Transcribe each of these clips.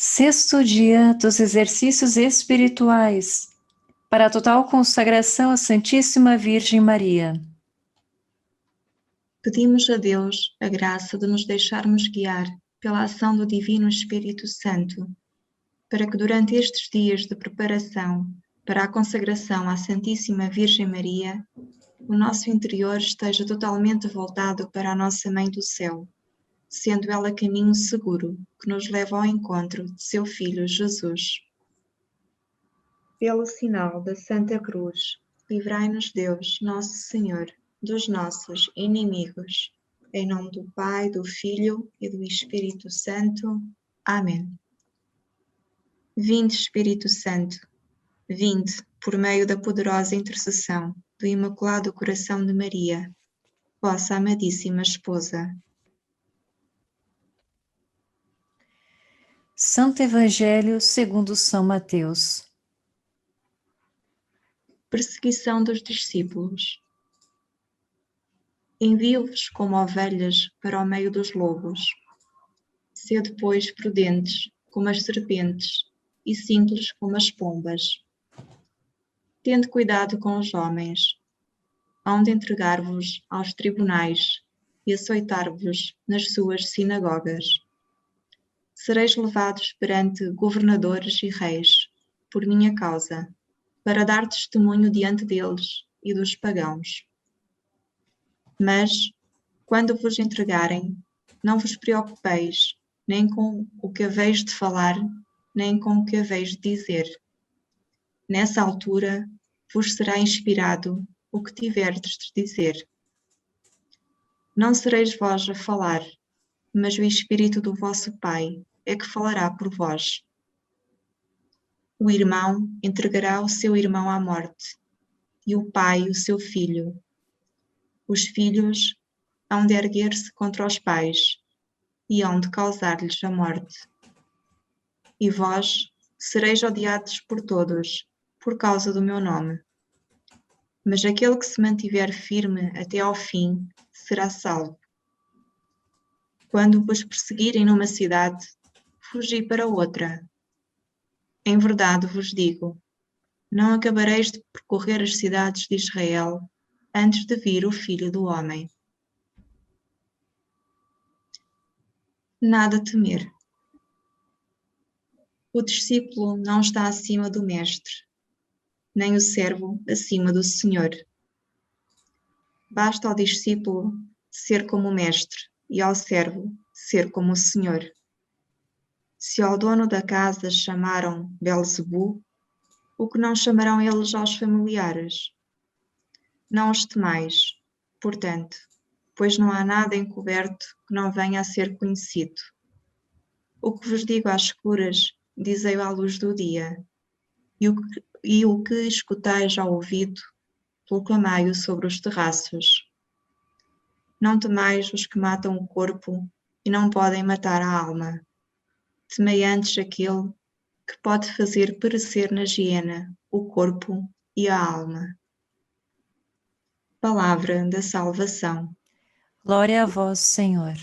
Sexto dia dos exercícios espirituais para a total consagração à Santíssima Virgem Maria. Pedimos a Deus a graça de nos deixarmos guiar pela ação do Divino Espírito Santo, para que durante estes dias de preparação para a consagração à Santíssima Virgem Maria, o nosso interior esteja totalmente voltado para a nossa Mãe do Céu, sendo ela caminho seguro que nos leva ao encontro de seu Filho Jesus. Pelo sinal da Santa Cruz, livrai-nos Deus, nosso Senhor, dos nossos inimigos. Em nome do Pai, do Filho e do Espírito Santo. Amém. Vinde, Espírito Santo, vinde por meio da poderosa intercessão do Imaculado Coração de Maria, vossa amadíssima esposa. Santo Evangelho segundo São Mateus. Perseguição dos discípulos. Envio-vos como ovelhas para o meio dos lobos. Sede, pois, prudentes como as serpentes e simples como as pombas. Tende cuidado com os homens. Hão de entregar-vos aos tribunais e açoitar-vos nas suas sinagogas. Sereis levados perante governadores e reis, por minha causa, para dar testemunho diante deles e dos pagãos. Mas, quando vos entregarem, não vos preocupeis, nem com o que haveis de falar, nem com o que haveis de dizer. Nessa altura vos será inspirado o que tiverdes de dizer. Não sereis vós a falar, mas o Espírito do vosso Pai é que falará por vós. O irmão entregará o seu irmão à morte, e o pai o seu filho. Os filhos hão de erguer-se contra os pais, e hão de causar-lhes a morte. E vós sereis odiados por todos, por causa do meu nome. Mas aquele que se mantiver firme até ao fim será salvo. Quando vos perseguirem numa cidade, fugi para outra. Em verdade vos digo, não acabareis de percorrer as cidades de Israel antes de vir o Filho do Homem. Nada temer. O discípulo não está acima do mestre, nem o servo acima do senhor. Basta ao discípulo ser como o mestre e ao servo ser como o senhor. Se ao dono da casa chamaram Belzebu, o que não chamarão eles aos familiares? Não os temais, portanto, pois não há nada encoberto que não venha a ser conhecido. O que vos digo às escuras, dizei-o à luz do dia, e o que escutais ao ouvido, proclamai-o sobre os terraços. Não temais os que matam o corpo e não podem matar a alma. Temei antes aquele que pode fazer perecer na hiena o corpo e a alma. Palavra da salvação. Glória a vós, Senhor.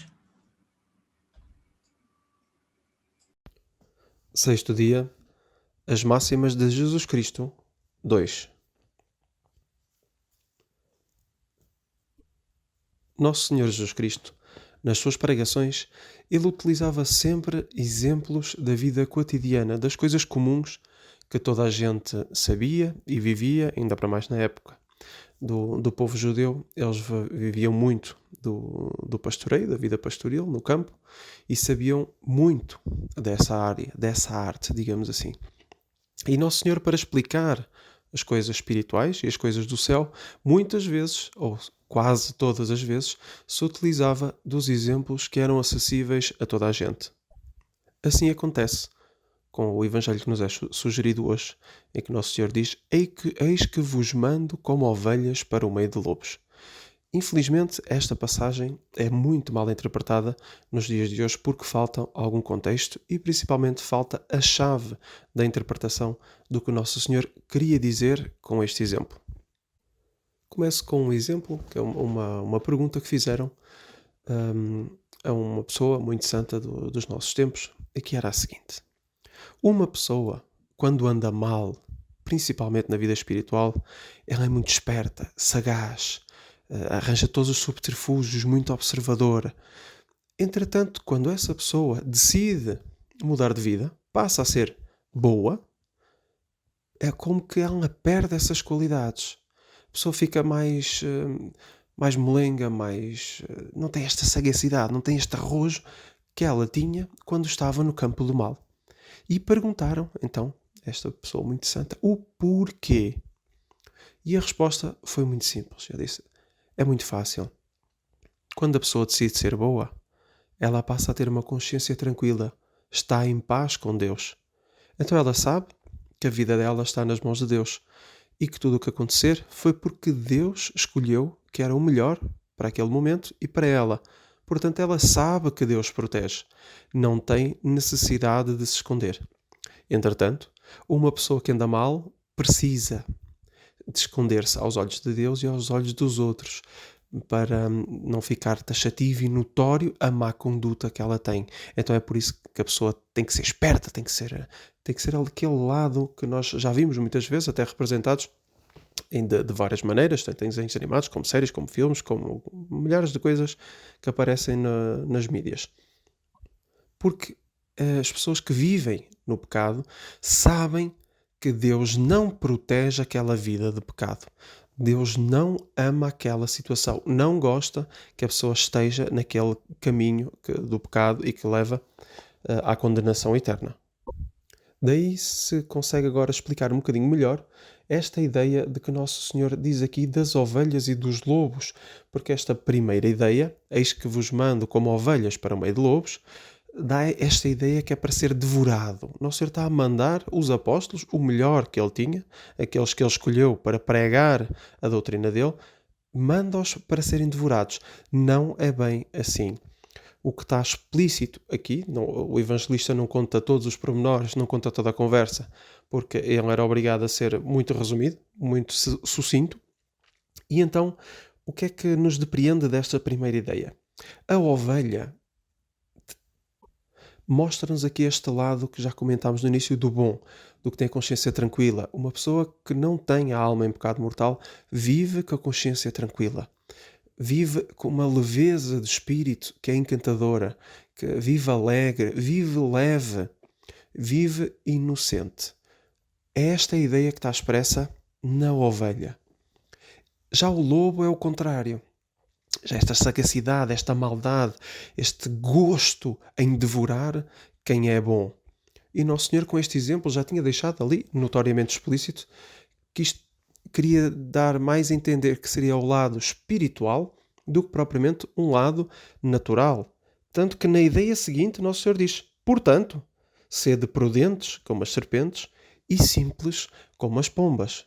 Sexto dia, as máximas de Jesus Cristo, 2. Nosso Senhor Jesus Cristo, nas suas pregações, ele utilizava sempre exemplos da vida cotidiana, das coisas comuns que toda a gente sabia e vivia, ainda para mais na época do povo judeu. Eles viviam muito do pastoreio, da vida pastoril no campo, e sabiam muito dessa área, dessa arte, digamos assim. E Nosso Senhor, para explicar as coisas espirituais e as coisas do céu, muitas vezes, ou quase todas as vezes, se utilizava dos exemplos que eram acessíveis a toda a gente. Assim acontece com o Evangelho que nos é sugerido hoje, em que Nosso Senhor diz: Eis que vos mando como ovelhas para o meio de lobos. Infelizmente, esta passagem é muito mal interpretada nos dias de hoje porque falta algum contexto e principalmente falta a chave da interpretação do que o Nosso Senhor queria dizer com este exemplo. Começo com um exemplo, que é uma pergunta que fizeram a uma pessoa muito santa dos nossos tempos, e que era a seguinte: Uma pessoa, quando anda mal, principalmente na vida espiritual, ela é muito esperta, sagaz, arranja todos os subterfúgios, muito observadora. Entretanto, quando essa pessoa decide mudar de vida, passa a ser boa, é como que ela perde essas qualidades. A pessoa fica mais molenga, não tem esta sagacidade, não tem este arrojo que ela tinha quando estava no campo do mal. E perguntaram, então, esta pessoa muito santa, o porquê. E a resposta foi muito simples. Eu disse, é muito fácil. Quando a pessoa decide ser boa, ela passa a ter uma consciência tranquila, está em paz com Deus. Então ela sabe que a vida dela está nas mãos de Deus e que tudo o que acontecer foi porque Deus escolheu que era o melhor para aquele momento e para ela. Portanto, ela sabe que Deus protege. Não tem necessidade de se esconder. Entretanto, uma pessoa que anda mal precisa de esconder-se aos olhos de Deus e aos olhos dos outros, para não ficar taxativo e notório a má conduta que ela tem. Então é por isso que a pessoa tem que ser esperta, tem que ser aquele lado que nós já vimos muitas vezes, até representados de várias maneiras, tanto em desenhos animados, como séries, como filmes, como milhares de coisas que aparecem nas mídias. Porque as pessoas que vivem no pecado sabem que Deus não protege aquela vida de pecado. Deus não ama aquela situação, não gosta que a pessoa esteja naquele caminho do pecado e que leva à condenação eterna. Daí se consegue agora explicar um bocadinho melhor esta ideia de que Nosso Senhor diz aqui das ovelhas e dos lobos, porque esta primeira ideia, eis que vos mando como ovelhas para o meio de lobos, dá esta ideia que é para ser devorado. Nosso Senhor está a mandar os apóstolos, o melhor que ele tinha, aqueles que ele escolheu para pregar a doutrina dele, manda-os para serem devorados. Não é bem assim. O que está explícito aqui, o evangelista não conta todos os pormenores, não conta toda a conversa, porque ele era obrigado a ser muito resumido, muito sucinto. E então, o que é que nos depreende desta primeira ideia? A ovelha mostra-nos aqui este lado que já comentámos no início do bom, do que tem a consciência tranquila. Uma pessoa que não tem a alma em pecado mortal vive com a consciência tranquila. Vive com uma leveza de espírito que é encantadora, que vive alegre, vive leve, vive inocente. É esta a ideia que está expressa na ovelha. Já o lobo é o contrário. Já esta sagacidade, esta maldade, este gosto em devorar quem é bom. E Nosso Senhor, com este exemplo, já tinha deixado ali, notoriamente explícito, que isto queria dar mais a entender que seria o lado espiritual do que propriamente um lado natural. Tanto que na ideia seguinte, Nosso Senhor diz, portanto, sede prudentes como as serpentes e simples como as pombas.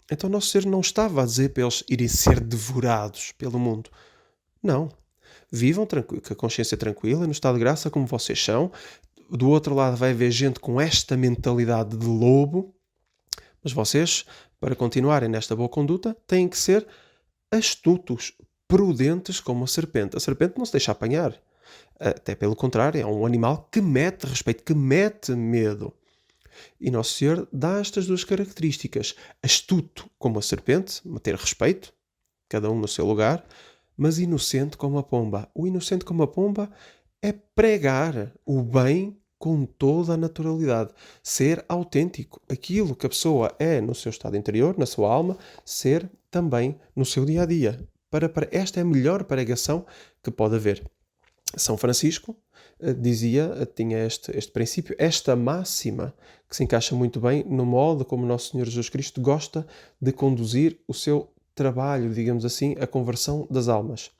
Então Nosso Senhor não estava a dizer para eles irem ser devorados pelo mundo. Não. Vivam com a consciência tranquila, no estado de graça como vocês são. Do outro lado vai haver gente com esta mentalidade de lobo. Mas vocês, para continuarem nesta boa conduta, têm que ser astutos, prudentes como a serpente. A serpente não se deixa apanhar. Até pelo contrário, é um animal que mete respeito, que mete medo. E Nosso Senhor dá estas duas características. Astuto como a serpente, ter respeito, cada um no seu lugar, mas inocente como a pomba. O inocente como a pomba é pregar o bem com toda a naturalidade. Ser autêntico. Aquilo que a pessoa é no seu estado interior, na sua alma, ser também no seu dia-a-dia. Esta é a melhor pregação que pode haver. São Francisco tinha este princípio, esta máxima, que se encaixa muito bem no modo como Nosso Senhor Jesus Cristo gosta de conduzir o seu trabalho, digamos assim, a conversão das almas.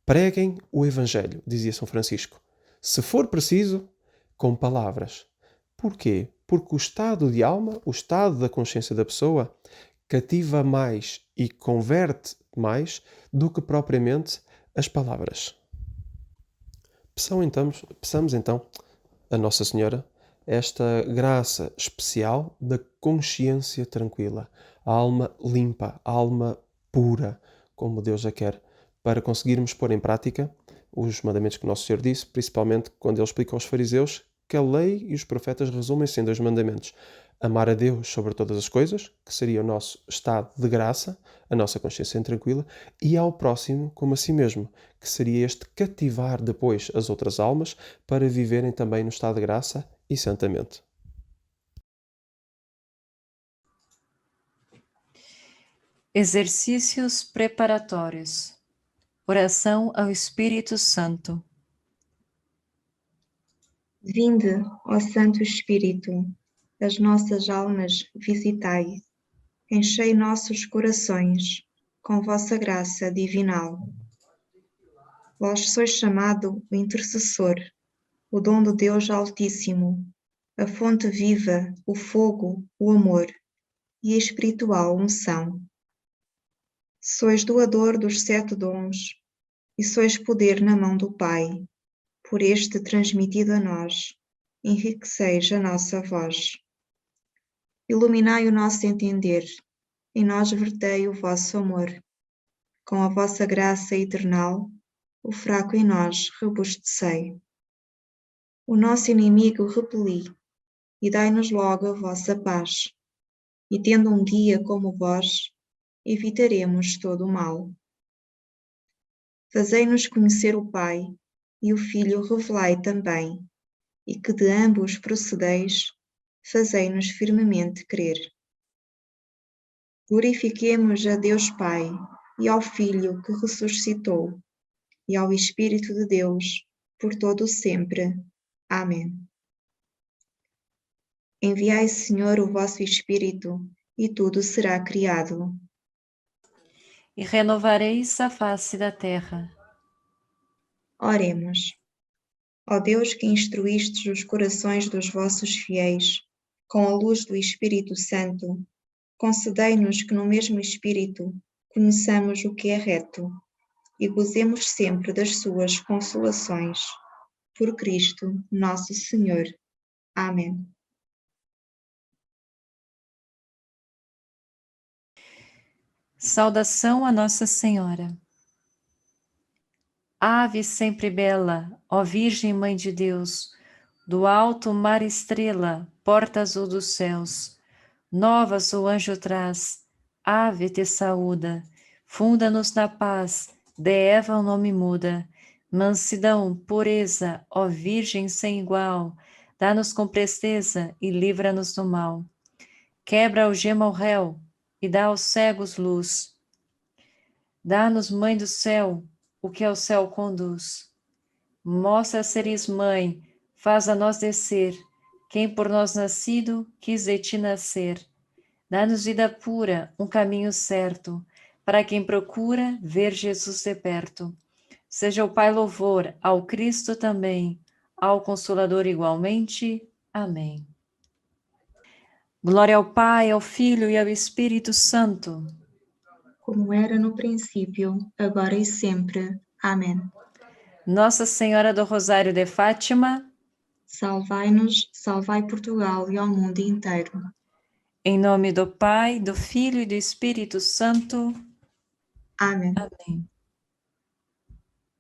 Preguem o Evangelho, dizia São Francisco. Se for preciso, com palavras. Porquê? Porque o estado de alma, o estado da consciência da pessoa, cativa mais e converte mais do que propriamente as palavras. Peçamos então a Nossa Senhora esta graça especial da consciência tranquila, a alma limpa, a alma pura, como Deus a quer, para conseguirmos pôr em prática os mandamentos que o Nosso Senhor disse, principalmente quando ele explica aos fariseus que a lei e os profetas resumem-se em 2 mandamentos: amar a Deus sobre todas as coisas, que seria o nosso estado de graça, a nossa consciência tranquila, e ao próximo como a si mesmo, que seria este cativar depois as outras almas para viverem também no estado de graça e santamente. Exercícios preparatórios. Oração ao Espírito Santo. Vinde, ó Santo Espírito, as nossas almas visitai, enchei nossos corações com vossa graça divinal. Vós sois chamado o intercessor, o dom do Deus Altíssimo, a fonte viva, o fogo, o amor e a espiritual unção. Sois doador dos 7 dons e sois poder na mão do Pai. Por este transmitido a nós, enriqueceis a nossa voz. Iluminai o nosso entender, em nós vertei o vosso amor. Com a vossa graça eternal, o fraco em nós robustecei. O nosso inimigo repeli, e dai-nos logo a vossa paz. E tendo um guia como vós, evitaremos todo o mal. Fazei-nos conhecer o Pai, e o Filho revelai também, e que de ambos procedeis, fazei-nos firmemente crer. Glorifiquemos a Deus Pai, e ao Filho que ressuscitou, e ao Espírito de Deus, por todo o sempre. Amém. Enviai, Senhor, o vosso Espírito, e tudo será criado. E renovareis a face da terra. Oremos. Ó Deus, que instruístes os corações dos vossos fiéis com a luz do Espírito Santo, concedei-nos que no mesmo Espírito conheçamos o que é reto e gozemos sempre das suas consolações. Por Cristo, nosso Senhor. Amém. Saudação a Nossa Senhora. Ave sempre bela, ó Virgem Mãe de Deus, do alto mar estrela, porta azul dos céus, novas o anjo traz, ave te saúda, funda-nos na paz, de Eva o nome muda, mansidão, pureza, ó Virgem sem igual, dá-nos com presteza e livra-nos do mal. Quebra algema ao réu e dá aos cegos luz. Dá-nos, Mãe do céu, o que ao céu conduz. Mostra seres mãe, faz a nós descer, quem por nós nascido quis de ti nascer. Dá-nos vida pura, um caminho certo, para quem procura ver Jesus de perto. Seja o Pai louvor, ao Cristo também, ao Consolador igualmente. Amém. Glória ao Pai, ao Filho e ao Espírito Santo. Como era no princípio, agora e sempre. Amém. Nossa Senhora do Rosário de Fátima, Salvai-nos, salvai Portugal e ao mundo inteiro. em nome do Pai, do Filho e do Espírito Santo. Amém. Amém.